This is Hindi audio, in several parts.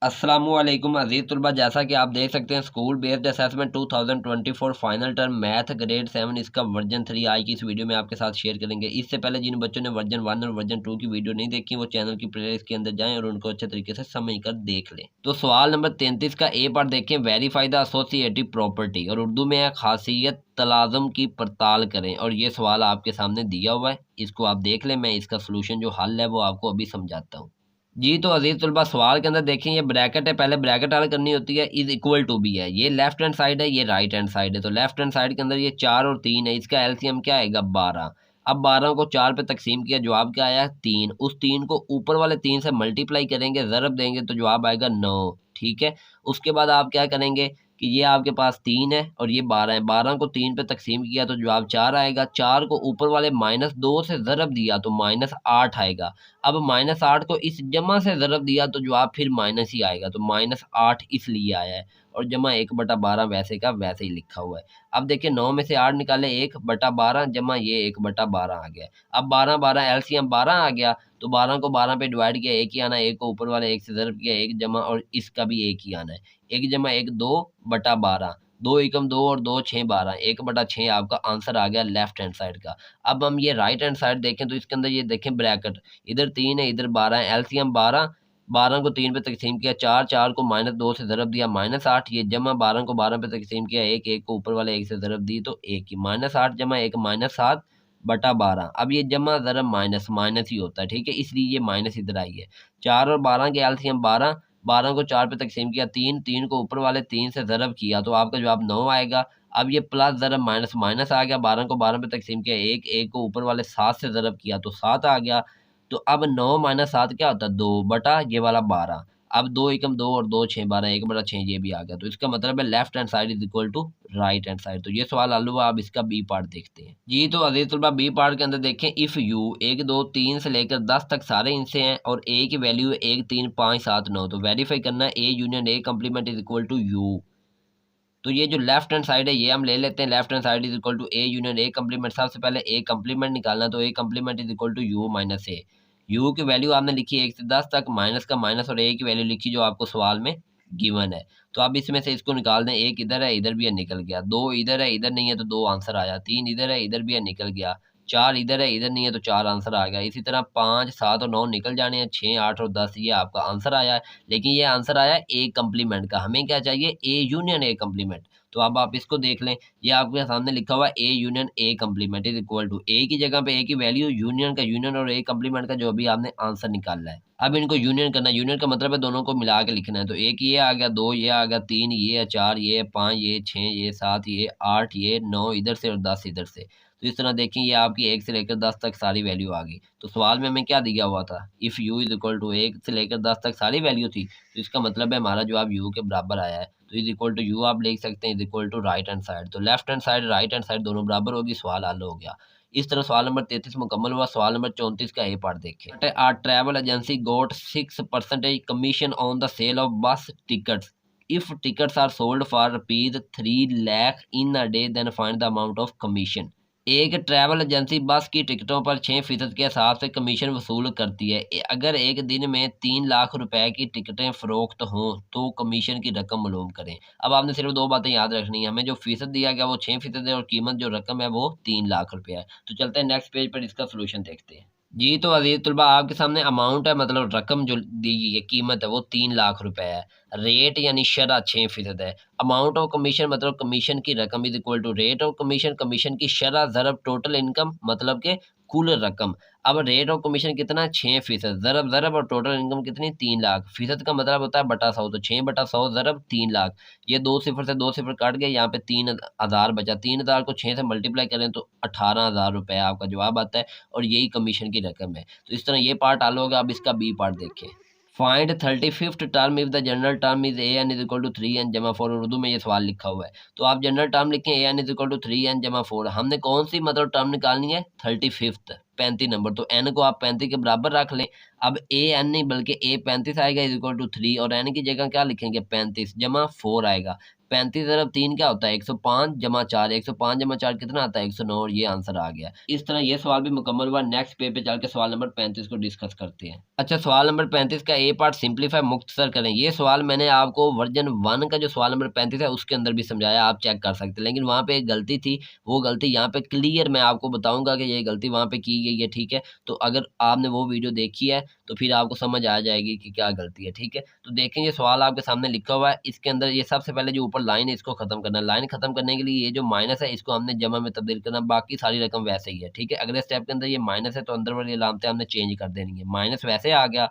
अस्सलामुअलैकुम अज़ीज़ तुलबा, जैसा कि आप देख सकते हैं school based assessment 2024 final term math grade 7 इसका वर्जन 3 आज की इस वीडियो में आपके साथ शेयर करेंगे। इससे पहले जिन बच्चों ने वर्जन 1 और वर्जन 2 की वीडियो नहीं देखी वो चैनल की प्लेलिस्ट के अंदर जाएं और उनको अच्छे तरीके से समझ कर देख लें। तो सवाल नंबर 33 का ए पार्ट देखें, वेरीफाई द एसोसिएटिव प्रॉपर्टी, और उर्दू में है खासियत तलाज़ुम की पड़ताल करें। और ये सवाल आपके सामने दिया हुआ है, इसको आप देख लें। मैं इसका सोल्यूशन जो हल है वो आपको अभी समझाता हूँ। जी, तो अज़ीज़ तलबा सवाल के अंदर देखें, ये ब्रैकेट है, पहले ब्रैकेट हल करनी होती है। इज़ इक्वल टू भी है, ये लेफ्ट हैंड साइड है, ये राइट हैंड साइड है। तो लेफ्ट हैंड साइड के अंदर ये 4 और 3 है, इसका एलसीएम क्या आएगा 12। अब 12 को 4 पे तकसीम किया, जवाब क्या आया 3। उस 3 को ऊपर वाले 3 से मल्टीप्लाई करेंगे, ज़रब देंगे तो जवाब आएगा 9। ठीक है, उसके बाद आप क्या करेंगे कि ये आपके पास 3 है और ये 12 है, 12 को 3 पे तकसीम किया तो जवाब 4 आएगा। 4 को ऊपर वाले -2 से ज़रब दिया तो -8 आएगा। अब -8 को इस जमा से ज़रब दिया तो जवाब फिर माइनस ही आएगा, तो -8 इसलिए आया है। और जमा 1/12 वैसे का वैसे ही लिखा हुआ है। अब देखिए 9 में से 8 निकाले, 1/12 जमा ये 1/12 आ गया। अब 12 एलसीएम 12 आ गया, तो 12 को 12 पे डिवाइड किया, 1 ही आना है। 1 को ऊपर वाले 1 से ज़रब किया, 1 जमा और इसका भी 1 ही आना है। 1 जमा 1 2/12, 2 एकम 2 और 2 6 12, 1/6 आपका आंसर आ गया लेफ्ट हैंड साइड का। अब हम ये राइट हैंड साइड देखें तो इसके अंदर ये देखें ब्रैकेट, इधर 3 है इधर 12 है, एलसीएम 12, 12 को 3 पे तकसीम किया 4, 4 को -2 से ज़रब दिया -8, ये जमा 12 को 12 पे तकसीम किया 1, 1 को ऊपर वाले 1 से ज़रब दी तो 1 ही, -8 जमा 1 -7/12। अब ये जमा ज़रब माइनस माइनस ही होता है, ठीक है, इसलिए ये माइनस इधर आई है। 4 और 12 के एलसीएम 12, 12 को 4 पे तकसीम किया 3, 3 को ऊपर वाले 3 से ज़रब किया तो आपका जवाब 9 आएगा। अब ये प्लस ज़रब माइनस माइनस आ गया, 12 को 12 पे तकसीम किया 1, 1 को ऊपर वाले 7 से ज़रब किया तो 7 आ गया। तो अब 9 - 7 क्या होता है 2 बटा ये वाला 12। अब 2 एकम 2 और 2 6 12, 1/6 ये भी आ गया। तो इसका मतलब है left hand side is equal to right hand side. तो ये सवाल हल हुआ। अब इसका बी पार्ट देखते हैं। जी, तो अज़ीज़ तलबा बी पार्ट के अंदर देखें, इफ़ यू 1 2 3 से लेकर 10 तक सारे इनसे हैं और ए की वैल्यू है 1 3 5 7 9, तो वेरीफाई करना है A union A complement is equal to U. तो ये जो लेफ्ट हैंड साइड है ये हम ले लेते हैं, left hand side is equal to A union A complement. सबसे पहले ए कम्प्लीमेंट निकालना, तो A complement is equal to U minus A. U की वैल्यू आपने लिखी 1 से 10 तक, माइनस का माइनस, और ए की वैल्यू लिखी जो आपको सवाल में गिवन है। तो अब इसमें से इसको निकाल दें, एक इधर है इधर भी है निकल गया, 2 इधर है इधर नहीं है तो 2 आंसर आया, 3 इधर है इधर भी है निकल गया, 4 इधर है इधर नहीं है तो 4 आंसर आ गया। इसी तरह 5 7 और 9 निकल जाने हैं, 6 8 और 10 ये आपका आंसर आया है। लेकिन ये आंसर आया ए कम्प्लीमेंट का, हमें क्या चाहिए ए यूनियन ए कम्प्लीमेंट। तो अब आप इसको देख लें, ये आपके सामने लिखा हुआ है A union A complement is equal to, A की जगह पे ए की वैल्यू, यूनियन का यूनियन और ए कम्प्लीमेंट का जो भी आपने आंसर निकाला है। अब इनको यूनियन करना है, यूनियन का मतलब है दोनों को मिला के लिखना है। तो एक ये आ गया, 2 ये आ गया, 3 ये है, 4 ये, 5 ये, 6 ये, 7 ये, 8 ये, 9 इधर से और 10 इधर से। तो इस तरह देखें ये आपकी 1 से लेकर 10 तक सारी वैल्यू आ गई। तो सवाल में हमें क्या दिया हुआ था, if U is equal to 1 से लेकर 10 तक सारी वैल्यू थी, तो इसका मतलब है हमारा जवाब यू के बराबर आया है। तो इज इक्वल टू यू आप लिख सकते हैं is equal to right hand side. तो left hand side right hand side दोनों बराबर होगी, सवाल हल हो गया। इस तरह सवाल नंबर 33 मुकम्मल हुआ। सवाल नंबर 34 का ए पार्ट देखें। Our travel agency got 6% commission on the sale of bus tickets if tickets are sold for ₹3 lakh in a day, then find the amount of commission. एक ट्रैवल एजेंसी बस की टिकटों पर 6% के हिसाब से कमीशन वसूल करती है। अगर एक दिन में 3 लाख रुपए की टिकटें फ़रोख्त हों तो कमीशन की रकम मालूम करें। अब आपने सिर्फ 2 बातें याद रखनी है, हमें जो फ़ीसद दिया गया वो 6% है और कीमत जो रकम है वो 3 लाख रुपया है। तो चलते हैं नेक्स्ट पेज पर इसका सोल्यूशन देखते हैं। जी, तो अज़ीज़ तलबा आपके सामने अमाउंट है, मतलब रकम जो दी गई है, कीमत है वो 3 लाख रुपए है। रेट यानी शरह 6% है। अमाउंट ऑफ कमीशन मतलब कमीशन की रकम is equal to rate of commission, commission की शरह ज़रब टोटल इनकम मतलब के कुल रकम। अब रेट ऑफ कमीशन कितना 6% ज़रब ज़रब और टोटल इनकम कितनी 3 लाख। फीसद का मतलब होता है बटा 100, तो 6/100 ज़रब 3 लाख। ये 2 सिफर से 2 सिफर काट गए, यहाँ पे 3000 बचा। 3000 को 6 से मल्टीप्लाई करें तो 18,000 रुपये आपका जवाब आता है और यही कमीशन की रकम है। तो इस तरह ये पार्ट हल होगा। अब इसका बी पार्ट देखें। Find 35th term if the general term is a n is equal to 3n जमा 4। उर्दू में ये सवाल लिखा हुआ है, तो आप जनरल टर्म लिखें A n is equal to 3n जमा 4। हमने कौन सी मतलब टर्म निकालनी है 35th। 35 नंबर, तो n को आप 35 के बराबर रख लें। अब a n नहीं बल्कि a 35 आएगा इज इक्वल टू 3 और n की जगह क्या लिखेंगे 35 जमा 4 आएगा। 35 ज़रब 3 क्या होता है 105 जमा 4, 105 जमा 4 कितना आता है 109 और ये आंसर आ गया। इस तरह ये सवाल भी मुकम्मल हुआ। नेक्स्ट पेज पे चल के सवाल नंबर 35 को डिस्कस करते हैं। अच्छा, सवाल नंबर 35 का ए पार्ट सिंप्लीफाई मुख्तसर करें। ये सवाल मैंने आपको वर्जन 1 का जो सवाल नंबर 35 है उसके अंदर भी समझाया, आप चेक कर सकते हैं, लेकिन वहाँ पे एक गलती थी, वो गलती यहाँ पे क्लियर मैं आपको बताऊंगा कि ये गलती वहाँ पे की गई है। ठीक है, तो अगर आपने वो वीडियो देखी है तो फिर आपको समझ आ जाएगी कि क्या गलती है। ठीक है, तो देखेंगे सवाल आपके सामने लिखा हुआ है, इसके अंदर ये सबसे पहले जो ऊपर लाइन है इसको खत्म करना है। लाइन खत्म करने के लिए ये जो माइनस है इसको हमने जमा में तब्दील करना, बाकी सारी रकम वैसे ही है। ठीक है, अगले स्टेप के अंदर ये माइनस है तो अंदर वाली अलामतें हमने चेंज कर देनी है। माइनस वैसे आ गया,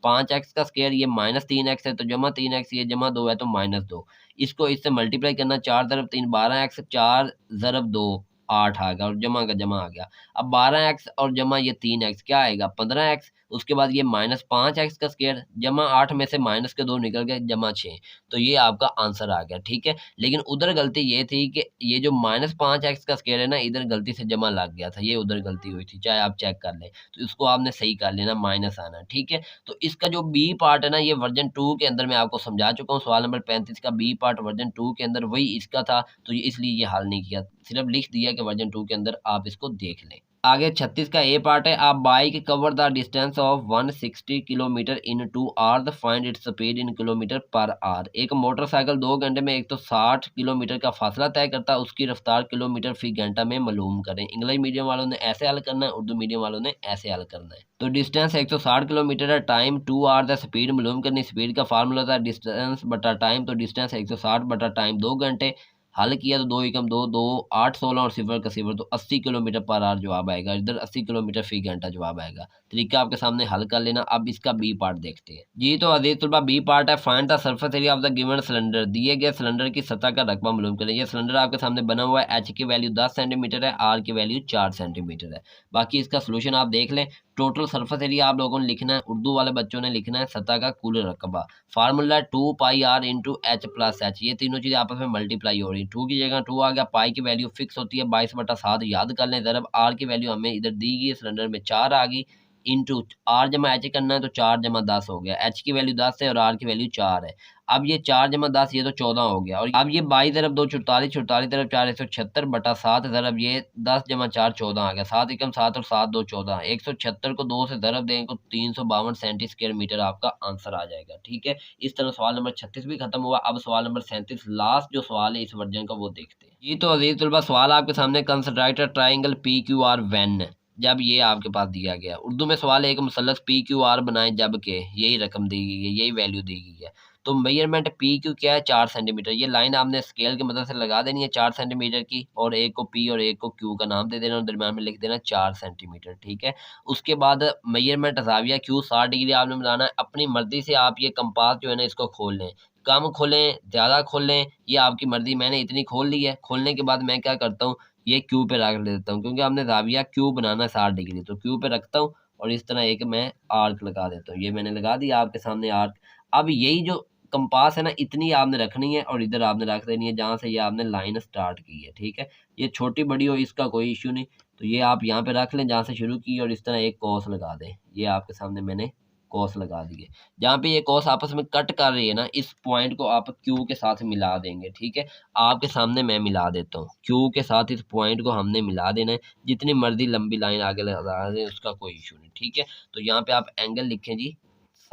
5x का स्क्वायर ये -3x है तो जमा 3x, ये जमा 2 है तो -2। इसको इससे मल्टीप्लाई करना, 4 ज़रब 3 12x, 4 ज़रब 2 8 आ गया और जमा का जमा आ गया। अब 12x और जमा ये 3x क्या आएगा 15x। उसके बाद ये -5x का स्क्वायर जमा 8 में से माइनस के 2 निकल गए जमा 6, तो ये आपका आंसर आ गया। ठीक है, लेकिन उधर गलती ये थी कि ये जो -5x का स्क्वायर है ना, इधर गलती से जमा लग गया था, ये उधर गलती हुई थी, चाहे आप चेक कर लें, तो इसको आपने सही कर लेना, माइनस आना। ठीक है, तो इसका जो बी पार्ट है ना, ये वर्जन 2 के अंदर मैं आपको समझा चुका हूँ। सवाल नंबर 35 का बी पार्ट वर्जन 2 के अंदर वही इसका था, तो इसलिए ये हल नहीं किया, सिर्फ लिख दिया कि वर्जन 2 के अंदर आप इसको देख लें। आगे 36 का ए पार्ट है, आप bike cover the distance of 160 kilometre in 2 hour, find its speed in kilometre per hour. एक मोटरसाइकिल 2 घंटे में 160 किलोमीटर का फासला तय करता है, उसकी रफ्तार किलोमीटर फी घंटा में मालूम करें। इंग्लिश मीडियम वालों ने ऐसे हल करना है, उर्दू मीडियम वालों ने ऐसे हल करना है। तो डिस्टेंस 160 किलोमीटर है, टाइम 2 आवर है, स्पीड मालूम करनी, स्पीड का फार्मूला था डिस्टेंस बटा टाइम, तो डिस्टेंस 160 बटा टाइम 2 घंटे। हल किया तो 2 एकम 2 2 8 16 और 0 का 0, तो 80 किलोमीटर पर आवर जवाब आएगा। इधर 80 किलोमीटर फी घंटा जवाब आएगा। तरीका आपके सामने हल कर लेना। अब इसका बी पार्ट देखते हैं जी। तो अजीज तलबा बी पार्ट है, find the surface area of the given cylinder. दिए गए सिलेंडर की सतह का रकबा मालूम करें। ये सिलेंडर आपके सामने बना हुआ है, एच की वैल्यू 10 सेंटीमीटर है, आर की वैल्यू 4 सेंटीमीटर है। बाकी इसका सोल्यूशन आप देख लें। टोटल सरफेस एरिया आप लोगों ने लिखना है, उर्दू वाले बच्चों ने लिखना है सतह का कुल रकबा। Formula 2 pi R into H plus H, ये तीनों चीज़ें आपस में मल्टीप्लाई हो रही है। 2 की जगह 2 आ गया, पाई की वैल्यू फिक्स होती है 22/7 याद कर लें। ज़रब आर की वैल्यू हमें इधर दी गई है, सिलेंडर में 4 आ गई, इंटू आर जमा एच करना है तो 4 जमा 10 हो गया। एच की वैल्यू 10 है और आर की वैल्यू 4 है। अब ये 4 जमा 10 ये तो 14 हो गया, और अब ये 22 ज़रब 2 44, 44 ज़रब 4 176 बटा 7 ज़रब ये 10 जमा 4 14 आ गया। 7 एकम 7 और 7 2 14, 176 को 2 से ज़रब देंगे तो 352 सेंटी स्क्वायर मीटर आपका आंसर आ जाएगा। ठीक है, इस तरह सवाल नंबर 36 भी खत्म हुआ। अब सवाल नंबर 37 लास्ट जो सवाल है इस वर्जन का वो देखते हैं जी। तो अजीज तलबा सवाल आपके सामने, consider a triangle P Q R when, जब ये आपके पास दिया गया। उर्दू में सवाल है, एक मुसल्लस पी क्यू आर बनाएं जब के यही रकम दी गई है, यही वैल्यू दी गई है। तो मेजरमेंट पी क्यू क्या है 4 सेंटीमीटर। ये लाइन आपने स्केल की मदद से लगा देनी है 4 सेंटीमीटर की, और एक को पी और एक को क्यू का नाम दे देना और दरम्यान में लिख देना 4 सेंटीमीटर। ठीक है, उसके बाद मेजरमेंट ज़ाविया क्यू 60 डिग्री आपने बनाना है। अपनी मर्जी से आप ये कंपास जो है ना इसको खोल लें, कम खोलें ज़्यादा खोल लें, ये आपकी मर्जी। मैंने इतनी खोल ली है, खोलने के बाद मैं क्या करता हूँ ये क्यू पे रख देता हूँ, क्योंकि हमने ज़ाविया क्यू बनाना है 60 डिग्री, तो क्यू पे रखता हूँ और इस तरह एक मैं आर्क लगा देता हूँ। ये मैंने लगा दिया आपके सामने आर्क। अब यही जो कंपास है ना इतनी आपने रखनी है और इधर आपने रख देनी है जहाँ से ये आपने लाइन स्टार्ट की है। ठीक है, ये छोटी बड़ी हो इसका कोई इश्यू नहीं, तो ये आप यहाँ पे रख लें जहाँ से शुरू की और इस तरह एक कॉस लगा दें। ये आपके सामने मैंने कॉस लगा दिए। जहाँ पे ये कॉस आपस में कट कर रही है ना, इस पॉइंट को आप क्यू के साथ मिला देंगे। ठीक है, आपके सामने मैं मिला देता हूँ, क्यू के साथ इस पॉइंट को हमने मिला देना है। जितनी मर्जी लंबी लाइन आगे लगा दें उसका कोई इशू नहीं। ठीक है, तो यहाँ पे आप एंगल लिखें जी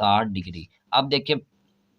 60 डिग्री। अब देखिए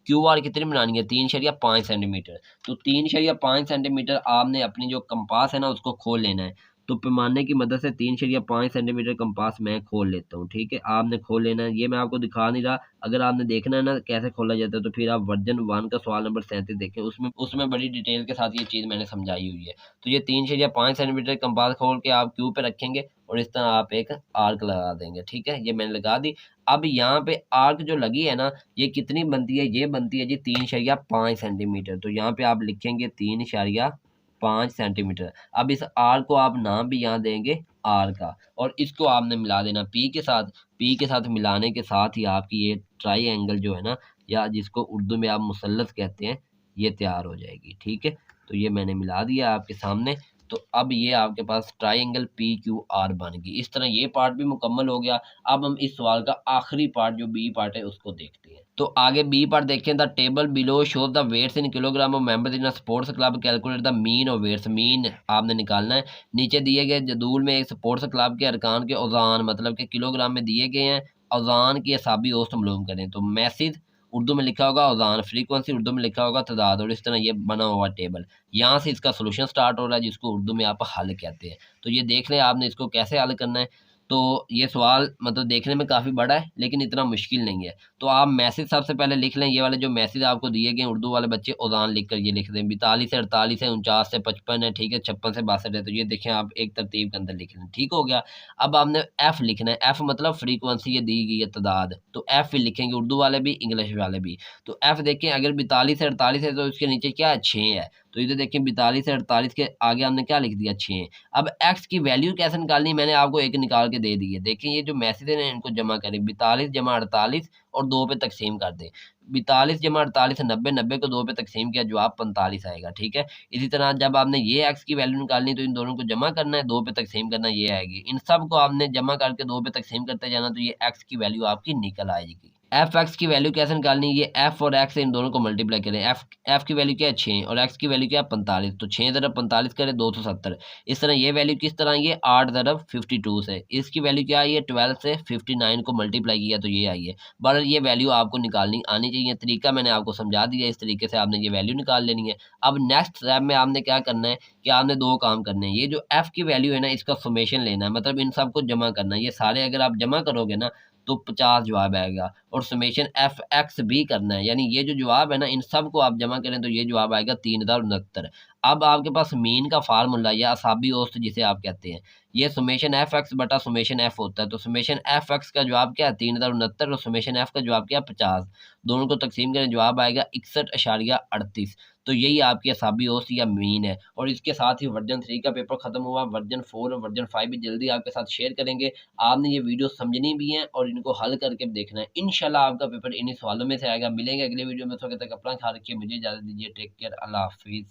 क्यू आर कितनी बनानी है 3.5 सेंटीमीटर, तो 3.5 सेंटीमीटर आपने अपनी जो कंपास है ना उसको खोल लेना है। तो पैमाने की मदद से 3.5 सेंटीमीटर कंपास मैं खोल लेता हूँ। ठीक है, आपने खोल लेना है, ये मैं आपको दिखा नहीं रहा। अगर आपने देखना है ना कैसे खोला जाता है तो फिर आप वर्जन 1 का सवाल नंबर 37 देखें, उसमें उसमें बड़ी डिटेल के साथ ये चीज़ मैंने समझाई हुई है। तो ये 3.5 सेंटीमीटर कंपास खोल के आप क्यू पे रखेंगे और इस तरह आप एक आर्क लगा देंगे। ठीक है, ये मैंने लगा दी। अब यहाँ पे आर्क जो लगी है ना ये कितनी बनती है, ये बनती है जी 3.5 सेंटीमीटर। तो यहाँ पे आप लिखेंगे 3.5 सेंटीमीटर। अब इस आर को आप नाम भी यहाँ देंगे आर का, और इसको आपने मिला देना पी के साथ। पी के साथ मिलाने के साथ ही आपकी ये ट्राई एंगल जो है ना, या जिसको उर्दू में आप मुसल्लस कहते हैं, ये तैयार हो जाएगी। ठीक है, तो ये मैंने मिला दिया आपके सामने। तो अब ये आपके पास ट्राइंगल PQR बन गई। इस तरह ये पार्ट भी मुकम्मल हो गया। अब हम इस सवाल का आखिरी पार्ट जो बी पार्ट है उसको देखते हैं। तो आगे बी पार्ट देखें, the table below shows the weights in kilogram of members in a sports club, calculate the mean of weights. Mean आपने निकालना है। नीचे दिए गए जदूल में एक स्पोर्ट्स क्लब के अरकान के औज़ान मतलब के किलोग्राम में दिए गए हैं। औज़ान की असाबी औसत मालूम करें। तो मैसेज उर्दू में लिखा होगा औज़ान, फ्रीक्वेंसी उर्दू में लिखा होगा तादाद, और इस तरह ये बना हुआ टेबल। यहाँ से इसका सॉल्यूशन स्टार्ट हो रहा है जिसको उर्दू में आप हल कहते हैं। तो ये देख लें आपने इसको कैसे हल करना है। तो ये सवाल मतलब देखने में काफ़ी बड़ा है लेकिन इतना मुश्किल नहीं है। तो आप मैसेज सबसे पहले लिख लें। ये वाले जो मैसेज आपको दिए गए उर्दू वाले बच्चे औज़ान लिख कर ये लिख दें। 42 से 48 है, 49 से 55 है, ठीक है, 56 से 62 है। तो ये देखें आप एक तरतीब के अंदर लिख लें, ठीक हो गया। अब आपने एफ़ लिखना है। एफ़ मतलब फ्रीक्वेंसी ये दी गई है तादाद, तो एफ़ लिखेंगे उर्दू वाले भी इंग्लिश वाले भी। तो एफ़ देखें अगर 42 से 48 है तो इसके नीचे क्या है 6 है। तो इधर देखें 42 से 48 के आगे हमने क्या लिख दिया 6। अब एक्स की वैल्यू कैसे निकालनी मैंने आपको एक निकाल के दे दी है। देखिए ये जो मैसेज है इनको जमा करें, 42 जमा 48 और 2 पे तकसीम कर दें। 42 जमा 48 90, 90 को 2 पे तकसीम किया, जवाब 45 आएगा, ठीक है। इसी तरह जब आपने ये एक्स की वैल्यू निकालनी तो इन दोनों को जमा करना है, 2 पे तकसीम करना, ये आएगी। इन सब को आपने जमा करके 2 पे तकसीम करते जाना तो ये एक्स की वैल्यू आपकी निकल आएगी। एफ एक्स की वैल्यू कैसे निकालनी है, ये एफ और एक्स इन दोनों को मल्टीप्लाई करें। एफ की वैल्यू क्या है 6 और एक्स की वैल्यू क्या है 45, तो 6 ज़रब 45 करें 270। इस तरह ये वैल्यू किस तरह आई है 8 ज़रब 52 से। इसकी वैल्यू क्या आई है 12 से 59 को मल्टीप्लाई किया तो ये आई है। बट ये वैल्यू आपको निकालनी आनी चाहिए। तरीका मैंने आपको समझा दिया, इस तरीके से आपने ये वैल्यू निकाल लेनी है। अब नेक्स्ट स्टेप में आपने क्या करना है कि आपने 2 काम करने हैं। ये जो एफ की वैल्यू है ना इसका समेशन लेना है, मतलब इन सबको जमा करना है। ये सारे अगर आप जमा करोगे ना तो 50 जवाब आएगा, और समेशन एफ एक्स भी करना है, यानी ये जो जवाब है ना इन सब को आप जमा करें तो ये जवाब आएगा 3069। अब आपके पास मीन का फार्मूला या असाबी औसत जिसे आप कहते हैं, ये समेशन एफ एक्स बटा समेशन एफ होता है। तो समेशन एफ एक्स का जवाब क्या है 3069 और समेशन एफ का जवाब क्या है 50। दोनों को तकसीम करें जवाब आएगा 61.38। तो यही आपकी असाबी औसत या मीन है। और इसके साथ ही वर्जन 3 का पेपर खत्म हुआ। वर्जन 4 और वर्जन 5 भी जल्दी आपके साथ शेयर करेंगे। आपने ये वीडियो समझनी भी है और इनको हल करके देखना है। इंशाल्लाह आपका पेपर इन्हीं सवालों में से आएगा। मिलेंगे अगले वीडियो में, तो तक अपना ख्याल रखिए, मुझे इजाज़त दीजिए। टेक केयर, अल्लाह हाफिज़।